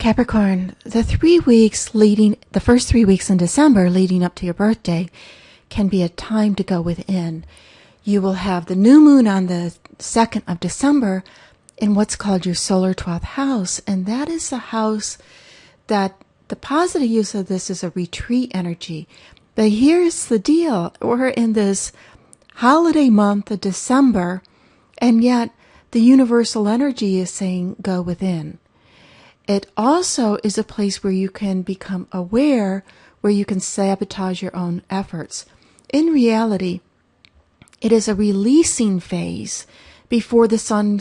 Capricorn, the first 3 weeks in December leading up to your birthday can be a time to go within. You will have the new moon on the 2nd of December in what's called your solar 12th house. And that is a house that the positive use of this is a retreat energy. But here's the deal. We're in this holiday month of December, and yet the universal energy is saying go within. It also is a place where you can become aware, where you can sabotage your own efforts. In reality, it is a releasing phase before the sun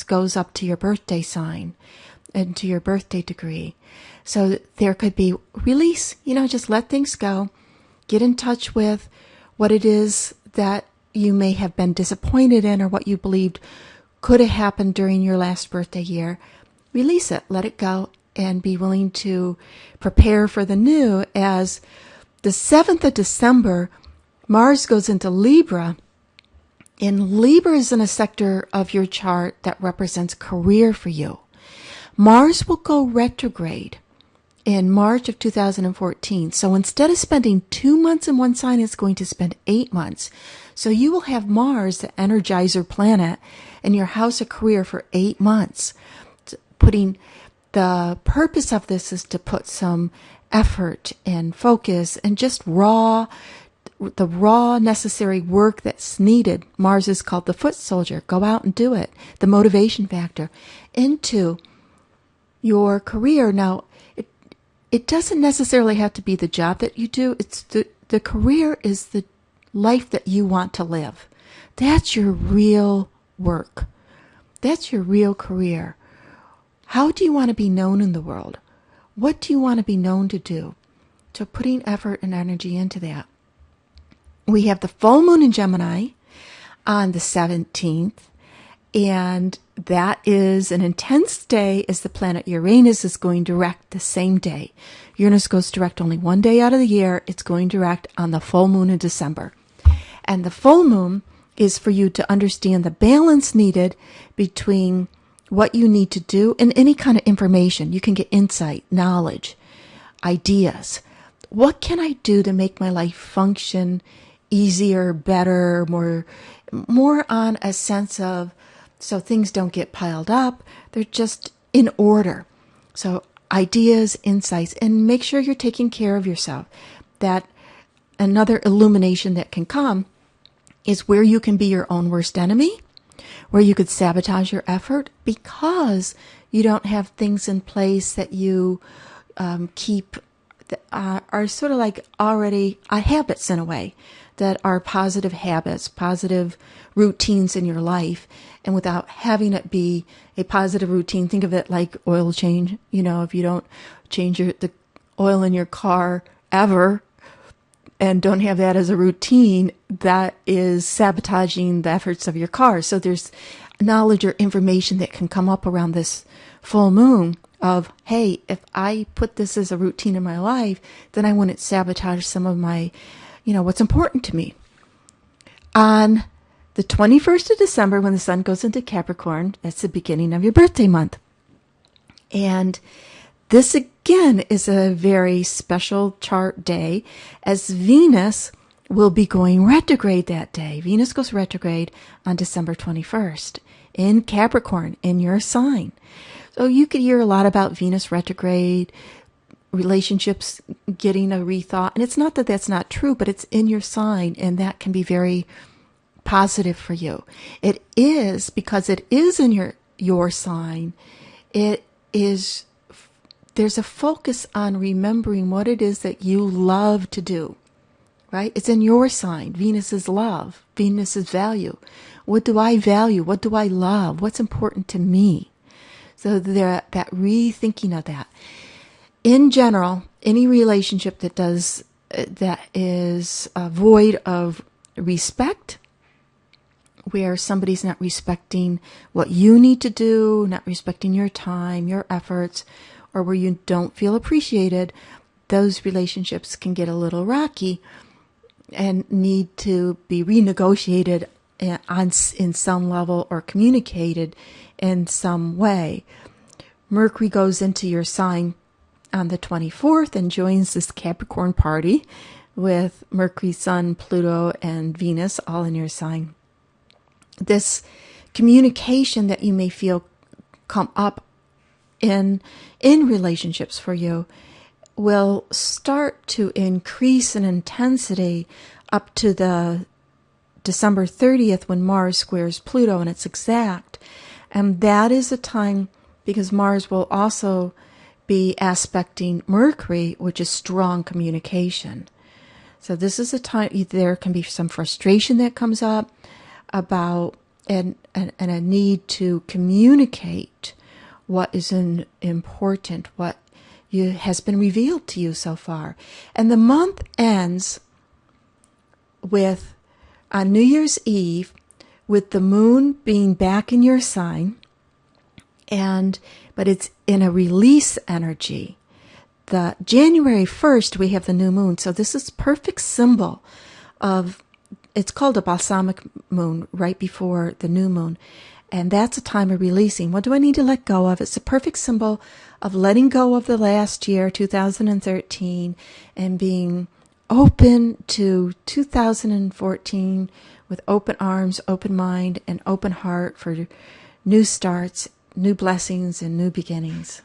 goes up to your birthday sign and to your birthday degree. So there could be release, just let things go. Get in touch with what it is that you may have been disappointed in or what you believed could have happened during your last birthday year. Release it, let it go, and be willing to prepare for the new. As the 7th of December, Mars goes into Libra, and Libra is in a sector of your chart that represents career for you. Mars will go retrograde in March of 2014. So instead of spending 2 months in one sign, it's going to spend 8 months. So you will have Mars, the energizer planet, in your house of career for 8 months. The purpose of this is to put some effort and focus and just the raw necessary work that's needed. Mars is called the foot soldier. Go out and do it. The motivation factor into your career. Now, it doesn't necessarily have to be the job that you do. It's the career is the life that you want to live. That's your real work. That's your real career. How do you want to be known in the world? What do you want to be known to do? So putting effort and energy into that. We have the full moon in Gemini on the 17th, and that is an intense day as the planet Uranus is going direct the same day. Uranus goes direct only one day out of the year. It's going direct on the full moon in December. And the full moon is for you to understand the balance needed between what you need to do and any kind of information. You can get insight, knowledge, ideas. What can I do to make my life function easier, better, more on a sense of so things don't get piled up. They're just in order. So ideas, insights, and make sure you're taking care of yourself. That another illumination that can come is where you can be your own worst enemy, where you could sabotage your effort because you don't have things in place that you keep that are sort of like already habits in a way that are positive habits, positive routines in your life. And without having it be a positive routine, think of it like oil change. If you don't change the oil in your car ever and don't have that as a routine, that is sabotaging the efforts of your car. So there's knowledge or information that can come up around this full moon of, hey, if I put this as a routine in my life, then I wouldn't sabotage some of my, what's important to me. On the 21st of December, when the sun goes into Capricorn, that's the beginning of your birthday month. And this again is a very special chart day, as Venus will be going retrograde that day. Venus goes retrograde on December 21st in Capricorn, in your sign. So you could hear a lot about Venus retrograde, relationships getting a rethought. And it's not that that's not true, but it's in your sign, and that can be very positive for you. It is, because it is in your sign. There's a focus on remembering what it is that you love to do, right? It's in your sign. Venus is love. Venus is value. What do I value? What do I love? What's important to me? So that rethinking of that. In general, any relationship that is void of respect, where somebody's not respecting what you need to do, not respecting your time, your efforts, or where you don't feel appreciated, those relationships can get a little rocky and need to be renegotiated in some level or communicated in some way. Mercury goes into your sign on the 24th and joins this Capricorn party with Mercury, Sun, Pluto, and Venus all in your sign. This communication that you may feel come up in relationships for you will start to increase in intensity up to the December 30th when Mars squares Pluto and it's exact. And that is a time because Mars will also be aspecting Mercury, which is strong communication. So this is a time there can be some frustration that comes up about and a need to communicate what is important, what has been revealed to you so far. And the month ends with, on New Year's Eve, with the moon being back in your sign, but it's in a release energy. The January 1st, we have the new moon. So this is perfect symbol of, it's called a balsamic moon right before the new moon. And that's a time of releasing. What do I need to let go of? It's a perfect symbol of letting go of the last year, 2013, and being open to 2014 with open arms, open mind, and open heart for new starts, new blessings, and new beginnings.